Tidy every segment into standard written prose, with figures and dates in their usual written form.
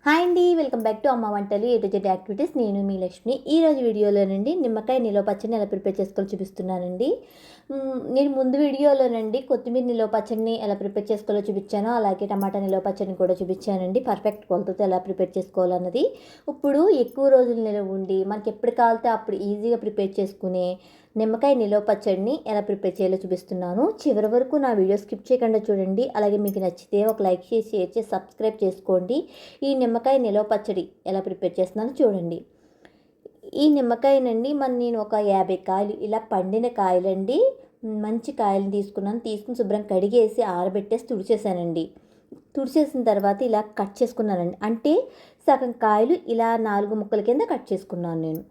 Hi అండి, welcome back to అమ్మ వంటలు ఏ టు జెడ్ యాక్టివిటీస్. నేను మీ లక్ష్మి. ఈరోజు వీడియోలోనండి నిమ్మకాయ నిలవ పచ్చడిని ఎలా ప్రిపేర్ చేసుకోవాలో చూపిస్తున్నానండి. నేను ముందు వీడియోలోనండి కొత్తిమీర నిలవ పచ్చడిని ఎలా ప్రిపేర్ చేసుకోవాలో చూపించాను, అలాగే టమాటా నిలవ పచ్చడిని కూడా చూపించానండి. పర్ఫెక్ట్ కొలతతో ఎలా ప్రిపేర్ చేసుకోవాలన్నది. ఇప్పుడు ఎక్కువ రోజులు నిలవ ఉండి మనకి ఎప్పుడు కావాలితే అప్పుడు ఈజీగా ప్రిపేర్ చేసుకునే నిమ్మకాయ నిలవ పచ్చడిని ఎలా ప్రిపేర్ చేయాలో చూపిస్తున్నాను. చివరి వరకు నా వీడియో స్కిప్ చేయకుండా చూడండి. అలాగే మీకు నచ్చితే ఒక లైక్ చేసి షేర్ చేసి సబ్స్క్రైబ్ చేసుకోండి. ఈ నిమ్మకాయ నిలవ పచ్చడి ఎలా ప్రిపేర్ చేస్తున్నానో చూడండి. ఈ నిమ్మకాయనండి నేను ఒక 50 కాయలు ఇలా పండిన కాయలండి, మంచి కాయలు తీసుకుని శుభ్రం కడిగేసి ఆరబెట్టేసి తుడిచేసానండి. తుడిచేసిన తర్వాత ఇలా కట్ చేసుకున్నానండి. అంటే సగం కాయలు ఇలా 4 ముక్కల కింద కట్ చేసుకున్నాను నేను.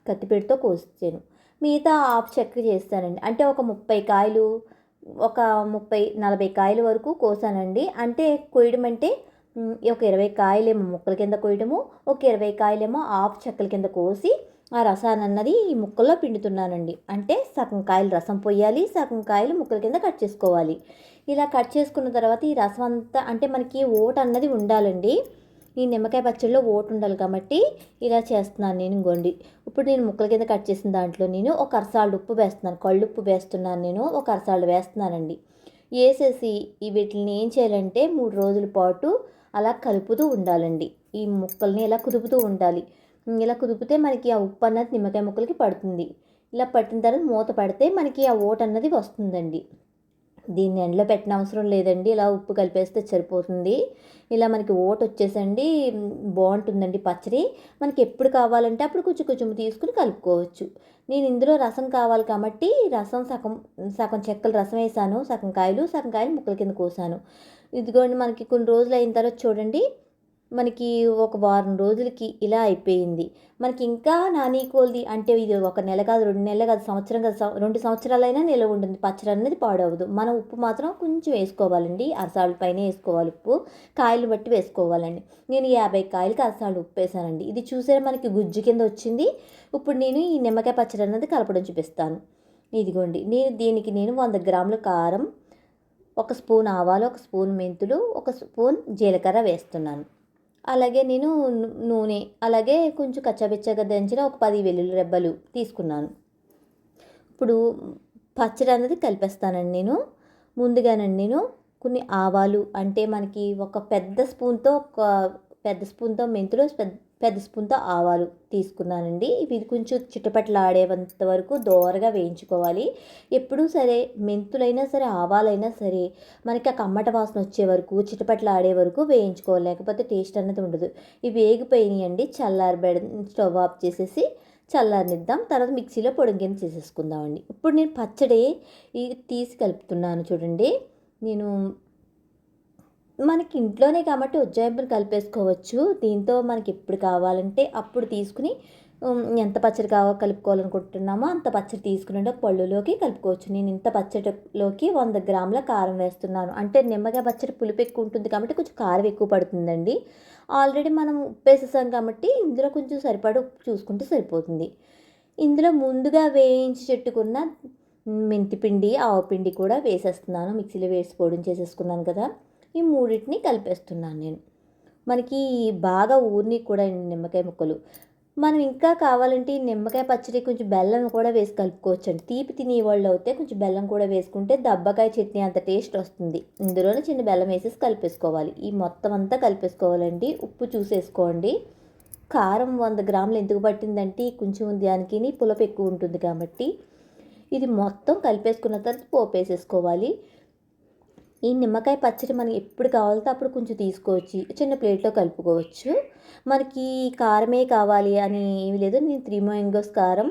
కత్తిపీటతో కోసాను. మిగతా హాఫ్ చెక్క చేస్తానండి. అంటే ఒక 30 కాయలు, ఒక 30-40 కాయల వరకు కోసానండి. అంటే కోయడం అంటే ఒక 20 కాయలేమో ముక్కల కింద కోయడము, ఒక 20 కాయలేమో హాఫ్ చెక్కల కింద కోసి ఆ రసాన్ని అన్నది ఈ ముక్కల్లో పిండుతున్నానండి. అంటే సగం కాయలు రసం పొయ్యాలి, సగం కాయలు ముక్కల కింద కట్ చేసుకోవాలి. ఇలా కట్ చేసుకున్న తర్వాత ఈ రసం అంతా అంటే మనకి ఓట అన్నది ఉండాలండి. ఈ నిమ్మకాయ పచ్చడిలో ఓటు ఉండాలి కాబట్టి ఇలా చేస్తున్నాను నేను. ఇంకోండి, ఇప్పుడు నేను ముక్కల కింద కట్ చేసిన దాంట్లో నేను ఒక అరసాళ్ళు ఉప్పు వేస్తున్నాను, కళ్ళుప్పు వేస్తున్నాను. నేను ఒక అరసాళ్ళు వేస్తున్నానండి. వేసేసి వీటిని ఏం చేయాలంటే 3 రోజుల పాటు అలా కలుపుతూ ఉండాలండి. ఈ ముక్కల్ని ఇలా కుదుపుతూ ఉండాలి. ఇలా కుదిపితే మనకి ఆ ఉప్పు అన్నది నిమ్మకాయ ముక్కలకి పడుతుంది. ఇలా పట్టిన తర్వాత మూత పడితే మనకి ఆ ఓటు అన్నది వస్తుందండి. దీన్ని ఎండలో పెట్టిన అవసరం లేదండి, ఇలా ఉప్పు కలిపేస్తే సరిపోతుంది. ఇలా మనకి ఓటు వచ్చేసండి బాగుంటుందండి పచ్చడి. మనకి ఎప్పుడు కావాలంటే అప్పుడు కొంచెం కొంచెం తీసుకుని కలుపుకోవచ్చు. నేను ఇందులో రసం కావాలి కాబట్టి రసం సగం సగం చెక్కలు రసం వేసాను, సగం కాయలు ముక్కల కింద కోసాను. ఇదిగోండి, మనకి కొన్ని రోజులు అయిన తర్వాత చూడండి, మనకి ఒక వారం రోజులకి ఇలా అయిపోయింది. మనకి ఇంకా నాని కోల్ది అంటే ఇది ఒక నెల కాదు, 2 నెలలు కాదు, సంవత్సరం కాదు, 2 సంవత్సరాలైనా నిలవ ఉంటుంది. పచ్చడి అనేది పాడవదు. మనం ఉప్పు మాత్రం కొంచెం వేసుకోవాలండి, అరసాళ్ళ పైన వేసుకోవాలి ఉప్పు. కాయలు బట్టి వేసుకోవాలండి. నేను 50 కాయలకి అరసాళ్ళు ఉప్పు వేసానండి. ఇది చూసారా మనకి గుజ్జు కింద వచ్చింది. ఇప్పుడు నేను ఈ నిమ్మకాయ పచ్చడి అన్నది కలపడం చూపిస్తాను. ఇదిగోండి, దీనికి 100 గ్రాముల కారం, 1 స్పూన్ ఆవాలు, 1 స్పూన్ మెంతులు, 1 స్పూన్ జీలకర్ర వేస్తున్నాను. అలాగే నేను నూనె, అలాగే కొంచెం కచ్చాపిచ్చాగా దంచిన ఒక 10 వెల్లుల్లి రెబ్బలు తీసుకున్నాను. ఇప్పుడు పచ్చడి అనేది కలిపేస్తానండి నేను. ముందుగానండి నేను కొన్ని ఆవాలు, అంటే మనకి ఒక పెద్ద స్పూన్తో మెంతులు, పెద్ద స్పూన్తో ఆవాలు తీసుకున్నానండి. ఇవి కొంచెం చిటపట్లు ఆడేంత వరకు దోరగా వేయించుకోవాలి. ఎప్పుడూ సరే మెంతులైనా సరే ఆవాలైనా సరే మనకి ఆ కమ్మట వాసన వచ్చే వరకు, చిటపట్లు ఆడే వరకు వేయించుకోవాలి, లేకపోతే టేస్ట్ అనేది ఉండదు. ఇవి వేగిపోయినాయండి. స్టవ్ ఆఫ్ చేసేసి చల్లారనిద్దాం. తర్వాత మిక్సీలో పొడి కింద చేసేసుకుందామండి. ఇప్పుడు నేను పచ్చడి తీసి కలుపుతున్నాను చూడండి. మనకి ఇంట్లోనే కాబట్టి ఉజ్జాయింపులు కలిపేసుకోవచ్చు. దీంతో మనకి ఎప్పుడు కావాలంటే అప్పుడు తీసుకుని ఎంత పచ్చడి కలుపుకోవాలనుకుంటున్నామో అంత పచ్చడి తీసుకుని ఒక పళ్ళులోకి కలుపుకోవచ్చు. నేను ఇంత పచ్చడిలోకి 100 గ్రాముల కారం వేస్తున్నాను. అంటే నిమ్మకాయ పచ్చడి పులుపు ఎక్కువ ఉంటుంది కాబట్టి కొంచెం కారం ఎక్కువ పడుతుందండి. ఆల్రెడీ మనం ఉప్పు వేసేసాం కాబట్టి ఇందులో కొంచెం సరిపడా ఉప్పు చూసుకుంటే సరిపోతుంది. ఇందులో ముందుగా వేయించి పెట్టుకున్న మెంతిపిండి, ఆవపిండి కూడా వేసేస్తున్నాను. మిక్సీలో వేసి పొడి చేసేసుకున్నాను కదా, ఈ మూడింటిని కలిపేస్తున్నాను నేను. మనకి బాగా ఊరిని కూడా నిమ్మకాయ ముక్కలు. మనం ఇంకా కావాలంటే ఈ నిమ్మకాయ పచ్చడి కొంచెం బెల్లం కూడా వేసి కలుపుకోవచ్చండి. తీపి తినేవాళ్ళు అయితే కొంచెం బెల్లం కూడా వేసుకుంటే దబ్బకాయ చట్నీ అంత టేస్ట్ వస్తుంది. ఇందులోనే చిన్న బెల్లం వేసేసి కలిపేసుకోవాలి. ఈ మొత్తం అంతా కలిపేసుకోవాలండి. ఉప్పు చూసేసుకోండి. కారం 100 గ్రాములు ఎందుకు పట్టిందంటే కొంచెం దానికి పులుపు ఎక్కువ ఉంటుంది కాబట్టి. ఇది మొత్తం కలిపేసుకున్న తర్వాత పోపు వేసేసుకోవాలి. ఈ నిమ్మకాయ పచ్చడి మనకి ఎప్పుడు కావాలితే అప్పుడు కొంచెం తీసుకోవచ్చు, చిన్న ప్లేట్లో కలుపుకోవచ్చు. మనకి కారమే కావాలి అని ఏమీ లేదు. నేను 3 మ్యాంగోస్ కారం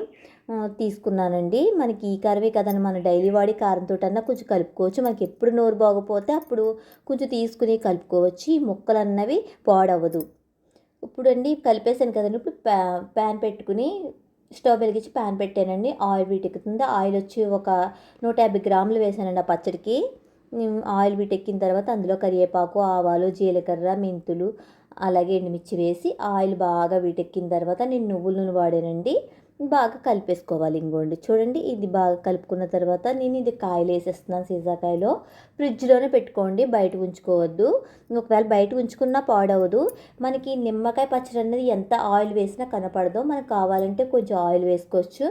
తీసుకున్నానండి. మనకి ఈ కారమే కదండి, మన డైలీ వాడి కారంతో కొంచెం కలుపుకోవచ్చు. మనకి ఎప్పుడు నోరు బాగోపోతే అప్పుడు కొంచెం తీసుకుని కలుపుకోవచ్చు. ఈ ముక్కలు అన్నవి పాడవదు. ఇప్పుడు అండి కలిపేసాను కదండి. ఇప్పుడు ప్యాన్ పెట్టుకుని స్టవ్ వెలిగించి ప్యాన్ పెట్టానండి. ఆయిల్ వీటెక్కుతుంది. ఆయిల్ వచ్చి ఒక 150 గ్రాములు వేసానండి ఆ పచ్చడికి. ఆయిల్ వీటెక్కిన తర్వాత అందులో కరివేపాకు, ఆవాలు, జీలకర్ర, మెంతులు, అలాగే ఎండుమిర్చి వేసి ఆయిల్ బాగా వీటెక్కిన తర్వాత నేను నువ్వుల నూనె వాడానండి. బాగా కలిపేసుకోవాలి. ఇంగోండి చూడండి, ఇది బాగా కలుపుకున్న తర్వాత నేను ఇది కాయలు వేసేస్తున్నాను. సీసాకాయలో ఫ్రిడ్జ్లోనే పెట్టుకోండి, బయట ఉంచుకోవద్దు. ఒకవేళ బయట ఉంచుకున్నా పాడవదు. మనకి నిమ్మకాయ పచ్చడి అనేది ఎంత ఆయిల్ వేసినా కనపడదు. మనకు కావాలంటే కొంచెం ఆయిల్ వేసుకోవచ్చు.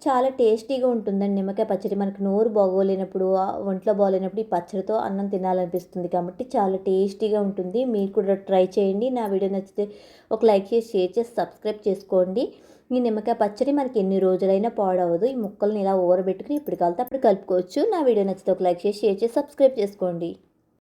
చాలా టేస్టీగా ఉంటుందండి నిమ్మకాయ పచ్చడి. మనకు నోరు బాగోలేనప్పుడు, ఒంట్లో బాగోలేనప్పుడు ఈ పచ్చడితో అన్నం తినాలనిపిస్తుంది కాబట్టి చాలా టేస్టీగా ఉంటుంది. మీరు కూడా ట్రై చేయండి. నా వీడియో నచ్చితే ఒక లైక్ చేసి, షేర్ చేసి, సబ్స్క్రైబ్ చేసుకోండి. ఈ నిమ్మకాయ పచ్చడి మనకి ఎన్ని రోజులైనా పాడవదు. ఈ ముక్కల్ని ఇలా ఊరబెట్టుకుని ఎప్పుడు కావాలితే అప్పుడు కలుపుకోవచ్చు. నా వీడియో నచ్చితే ఒక లైక్ చేసి, షేర్ చేసి, సబ్స్క్రైబ్ చేసుకోండి.